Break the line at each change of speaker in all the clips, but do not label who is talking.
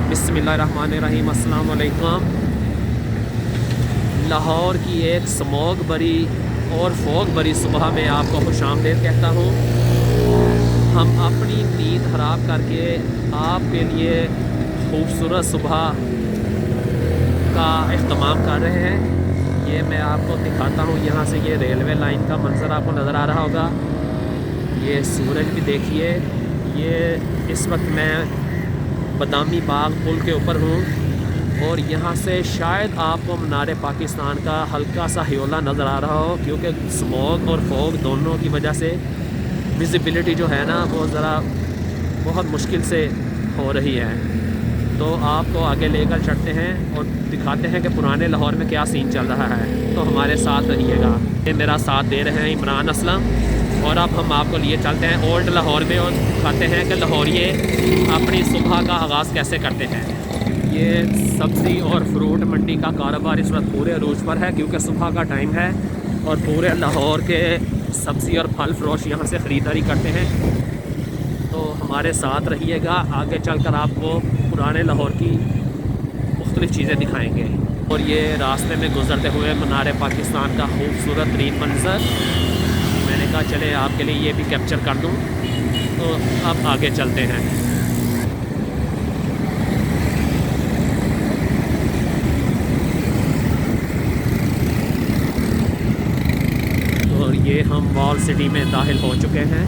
बिस्मिल्लाहिर्रहमानिर्रहीम। अस्सलाम वालेकुम। लाहौर की एक स्मॉग भरी और फोग भरी सुबह में आपको खुशामदीद कहता हूँ। हम अपनी नींद खराब करके आपके लिए खूबसूरत सुबह का इख्तिमाम कर रहे हैं। ये मैं आपको दिखाता हूँ, यहाँ से ये रेलवे लाइन का मंज़र आपको नज़र आ रहा होगा। ये सूरज भी देखिए। ये इस वक्त मैं बादामी बाग पुल के ऊपर हूँ और यहाँ से शायद आपको मीनार पाकिस्तान का हल्का सा ह्योला नज़र आ रहा हो, क्योंकि स्मॉग और फॉग दोनों की वजह से विजिबिलिटी जो है ना वो ज़रा बहुत मुश्किल से हो रही है। तो आपको आगे लेकर चलते हैं और दिखाते हैं कि पुराने लाहौर में क्या सीन चल रहा है। तो हमारे साथ रहिएगा। ये मेरा साथ दे रहे हैं इमरान असलम। और अब हम आपको लिए चलते हैं ओल्ड लाहौर में और दिखाते हैं कि लाहौरिये अपनी सुबह का आगाज़ कैसे करते हैं। ये सब्ज़ी और फ्रूट मंडी का कारोबार इस वक्त पूरे अरूज पर है, क्योंकि सुबह का टाइम है और पूरे लाहौर के सब्ज़ी और फल फरोश यहाँ से ख़रीदारी करते हैं। तो हमारे साथ रहिएगा, आगे चलकर आपको पुराने लाहौर की मुख्तलिफ़ चीज़ें दिखाएंगे। और ये रास्ते में गुज़रते हुए मीनार पाकिस्तान का खूबसूरत तरीन मंज़र, मैंने कहा चले आपके लिए ये भी कैप्चर कर दूँ। तो अब आगे चलते हैं। और ये हम वॉल सिटी में दाखिल हो चुके हैं।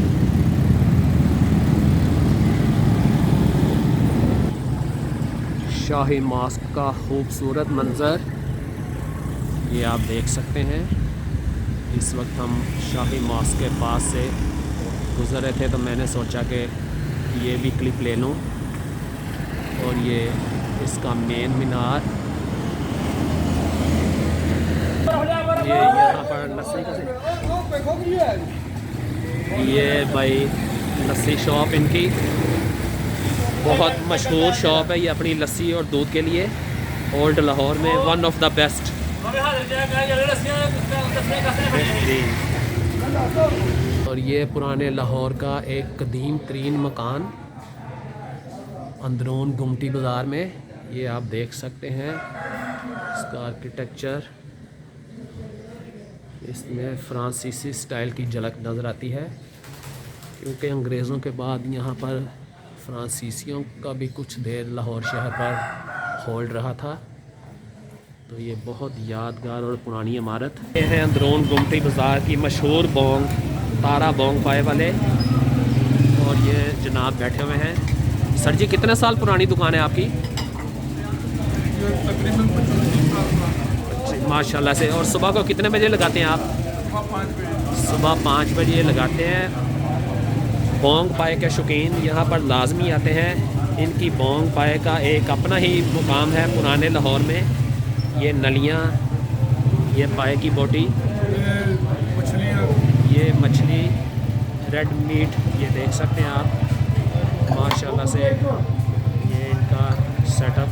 शाही मास्क का खूबसूरत मंज़र ये आप देख सकते हैं। इस वक्त हम शाही मास्क के पास से गुज़र रहे थे, तो मैंने सोचा कि ये भी क्लिप ले लूँ। और ये इसका मेन मीनार, ये यहाँ पर लस्सी का ये भाई लस्सी शॉप इनकी बहुत मशहूर शॉप है। ये अपनी लस्सी और दूध के लिए ओल्ड लाहौर में वन ऑफ द बेस्ट। और ये पुराने लाहौर का एक कदीम तरीन मकान अंदरून गुमटी बाज़ार में, ये आप देख सकते हैं। इसका आर्किटेक्चर, इसमें फ्रांसीसी स्टाइल की झलक नज़र आती है, क्योंकि अंग्रेज़ों के बाद यहाँ पर फ्रांसीसियों का भी कुछ देर लाहौर शहर पर होल्ड रहा था। तो ये बहुत यादगार और पुरानी इमारत। ये है अंदरून गुमटी बाज़ार की मशहूर बोंग, तारा बोंग पाए वाले। और ये जनाब बैठे हुए हैं। सर जी, कितने साल पुरानी दुकान है आपकी? माशाल्लाह से। और सुबह को कितने बजे लगाते हैं आप? सुबह 5 बजे लगाते हैं। बोंग पाए के शौकीन यहाँ पर लाजमी आते हैं। इनकी बोंग पाए का एक अपना ही मुकाम है पुराने लाहौर में। ये नलियाँ, ये पाए की बोटी, ये मछली, रेड मीट, ये देख सकते हैं आप माशाल्लाह से। ये इनका सेटअप।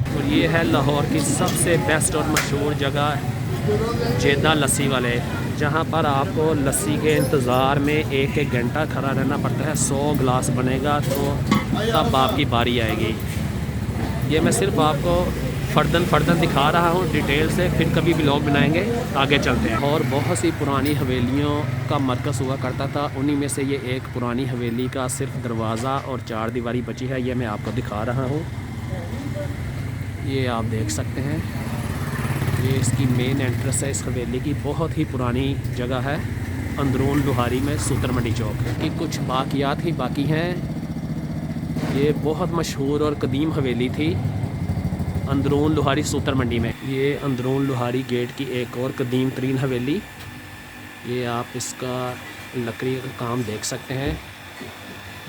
और ये है लाहौर की सबसे बेस्ट और मशहूर जगह जेदा लस्सी वाले, जहाँ पर आपको लस्सी के इंतज़ार में एक एक घंटा खड़ा रहना पड़ता है। 100 गिलास बनेगा तो तब आपकी बारी आएगी। ये मैं सिर्फ आपको फ़र्दन दिखा रहा हूँ डिटेल से, फिर कभी व्लॉग बनाएंगे। आगे चलते हैं। और बहुत सी पुरानी हवेलियों का मरकज़ हुआ करता था, उन्हीं में से ये एक पुरानी हवेली का सिर्फ दरवाज़ा और 4 दीवारी बची है। ये मैं आपको दिखा रहा हूँ। ये आप देख सकते हैं, ये इसकी मेन एंट्रेंस है इस हवेली की। बहुत ही पुरानी जगह है अंदरून लोहारी में, सूतर मंडी चौक की कुछ बाकियात ही बाकी हैं। ये बहुत मशहूर और कदीम हवेली थी अंदरून लोहारी सूतर मंडी में। ये अंदरून लोहारी गेट की एक और कदीम तरीन हवेली। ये आप इसका लकड़ी का काम देख सकते हैं।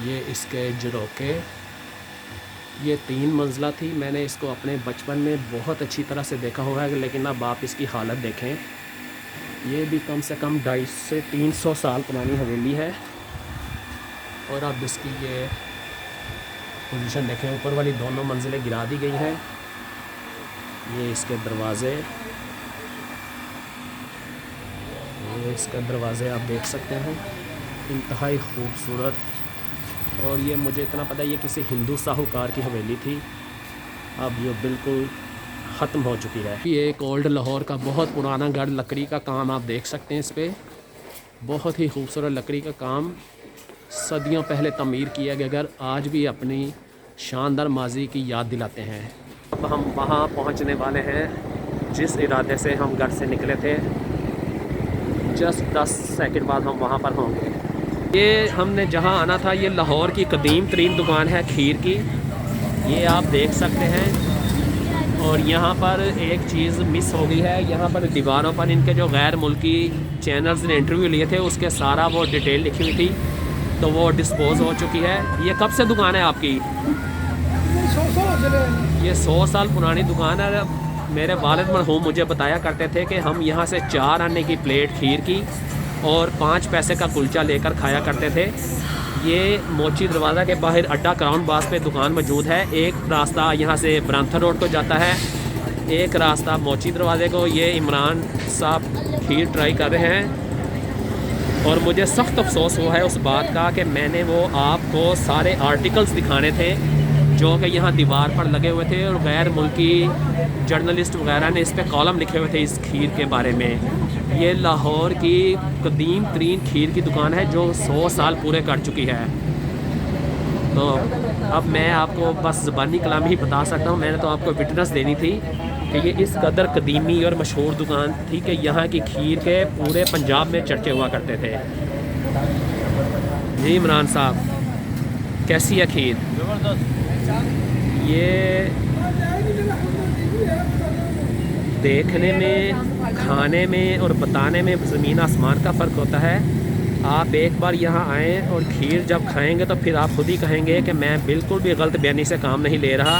ये इसके झरोके, ये 3 मंजिला थी। मैंने इसको अपने बचपन में बहुत अच्छी तरह से देखा हुआ है, लेकिन अब आप इसकी हालत देखें। ये भी कम से कम 250 से 300 साल पुरानी हवेली है। और अब इसकी ये पोजीशन देखें, ऊपर वाली दोनों मंजिलें गिरा दी गई हैं। ये इसके दरवाज़े, ये इसका दरवाज़े आप देख सकते हैं, इंतहाई खूबसूरत और ये मुझे इतना पता है ये किसी हिंदू साहूकार की हवेली थी, अब ये बिल्कुल ख़त्म हो चुकी है। ये एक ओल्ड लाहौर का बहुत पुराना गढ़, लकड़ी का काम आप देख सकते हैं इस पर, बहुत ही खूबसूरत लकड़ी का काम, सदियों पहले तमीर किया गया घर आज भी अपनी शानदार माजी की याद दिलाते हैं। अब हम वहाँ पहुँचने वाले हैं जिस इरादे से हम घर से निकले थे, जस्ट 10 सेकंड बाद हम वहाँ पर होंगे। ये हमने जहाँ आना था, ये लाहौर की कदीम तरीन दुकान है खीर की, ये आप देख सकते हैं। और यहाँ पर एक चीज़ मिस हो गई है, यहाँ पर दीवारों पर इनके जो गैर मुल्की चैनल्स ने इंटरव्यू लिए थे उसके सारा वो डिटेल लिखी हुई थी, तो वो डिस्पोज हो चुकी है। ये कब से दुकान है आपकी? ये 100 साल पुरानी दुकान है। मेरे वालिद मरहूम मुझे बताया करते थे कि हम यहाँ से 4 आने की प्लेट खीर की और 5 पैसे का कुलचा लेकर खाया करते थे। ये मोची दरवाज़ा के बाहर अड्डा क्राउन बास पे दुकान मौजूद है। एक रास्ता यहाँ से ब्रांथर रोड को जाता है, एक रास्ता मोची दरवाज़े को। ये इमरान साहब खीर ट्राई कर रहे हैं और मुझे सख्त अफसोस हुआ है उस बात का कि मैंने वो आपको सारे आर्टिकल्स दिखाने थे जो कि यहाँ दीवार पर लगे हुए थे और गैर मुल्की जर्नलिस्ट वगैरह ने इस पर कॉलम लिखे हुए थे इस खीर के बारे में। ये लाहौर की कदीम तरीन खीर की दुकान है जो 100 साल पूरे कर चुकी है। तो अब मैं आपको बस ज़बानी कलाम ही बता सकता हूँ, मैंने तो आपको विटनेस देनी थी कि ये इस कदर कदीमी और मशहूर दुकान थी कि यहाँ की खीर के पूरे पंजाब में चर्चे हुआ करते थे। जी इमरान साहब, कैसी है खीर? ये देखने में, खाने में और बताने में ज़मीन आसमान का फ़र्क होता है। आप एक बार यहाँ आएँ और खीर जब खाएंगे तो फिर आप खुद ही कहेंगे कि मैं बिल्कुल भी गलत बयानी से काम नहीं ले रहा।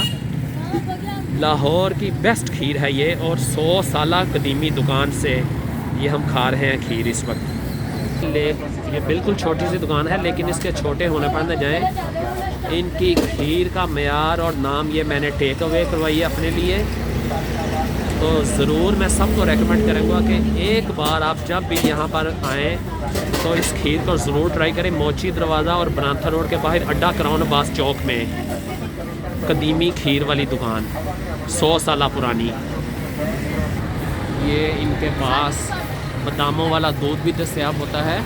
लाहौर की बेस्ट खीर है ये और 100 साल कदीमी दुकान से ये हम खा रहे हैं खीर इस वक्त। ये बिल्कुल छोटी सी दुकान है लेकिन इसके छोटे होने पर न जाएं। इनकी खीर का मयार और नाम ये मैंने टेक अवे करवाई है अपने लिए, तो ज़रूर मैं सबको रेकमेंड करूँगा कि एक बार आप जब भी यहाँ पर आएँ तो इस खीर को ज़रूर ट्राई करें। मोची दरवाज़ा और ब्रांथर रोड के बाहर अड्डा क्राउन बास चौक में कदीमी खीर वाली दुकान 100 साल पुरानी। ये इनके पास बादामों वाला दूध भी दस्तयाब होता है,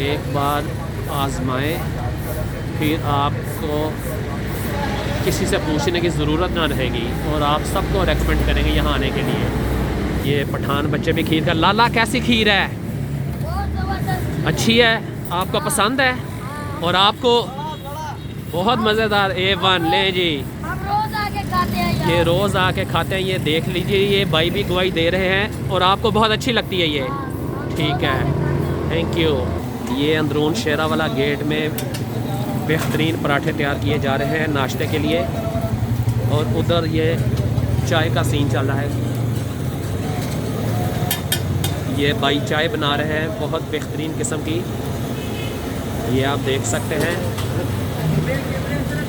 एक बार आजमाएं फिर आपको किसी से पूछने की ज़रूरत ना रहेगी और आप सबको रेकमेंड करेंगे यहाँ आने के लिए। ये पठान बच्चे भी खीर का। लाला कैसी खीर है? अच्छी है, आपको पसंद है? और आपको बहुत मज़ेदार A1 ले जी, ये रोज़ आके खाते हैं। ये देख लीजिए, ये भाई भी गवाही दे रहे हैं और आपको बहुत अच्छी लगती है ये। ठीक है, थैंक यू। ये अंदरून शेरा वाला गेट में बेहतरीन पराठे तैयार किए जा रहे हैं नाश्ते के लिए और उधर ये चाय का सीन चल रहा है। ये भाई चाय बना रहे हैं बहुत बेहतरीन किस्म की, ये आप देख सकते हैं।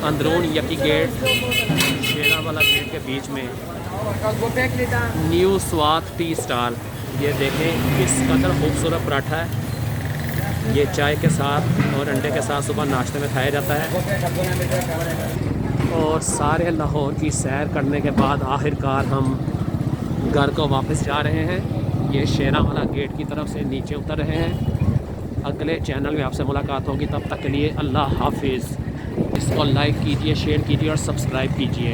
अंदरून यकी गेट शेरा वाला गेट के बीच में न्यू स्वाद टी स्टाल। ये देखें किस कदर खूबसूरत पराठा है। ये चाय के साथ और अंडे के साथ सुबह नाश्ते में खाया जाता है। और सारे लाहौर की सैर करने के बाद आखिरकार हम घर को वापस जा रहे हैं। ये शेरा वाला गेट की तरफ से नीचे उतर रहे हैं। अगले चैनल में आपसे मुलाकात होगी, तब तक के लिए अल्लाह हाफिज़। इसको लाइक कीजिए, शेयर कीजिए और सब्सक्राइब कीजिए।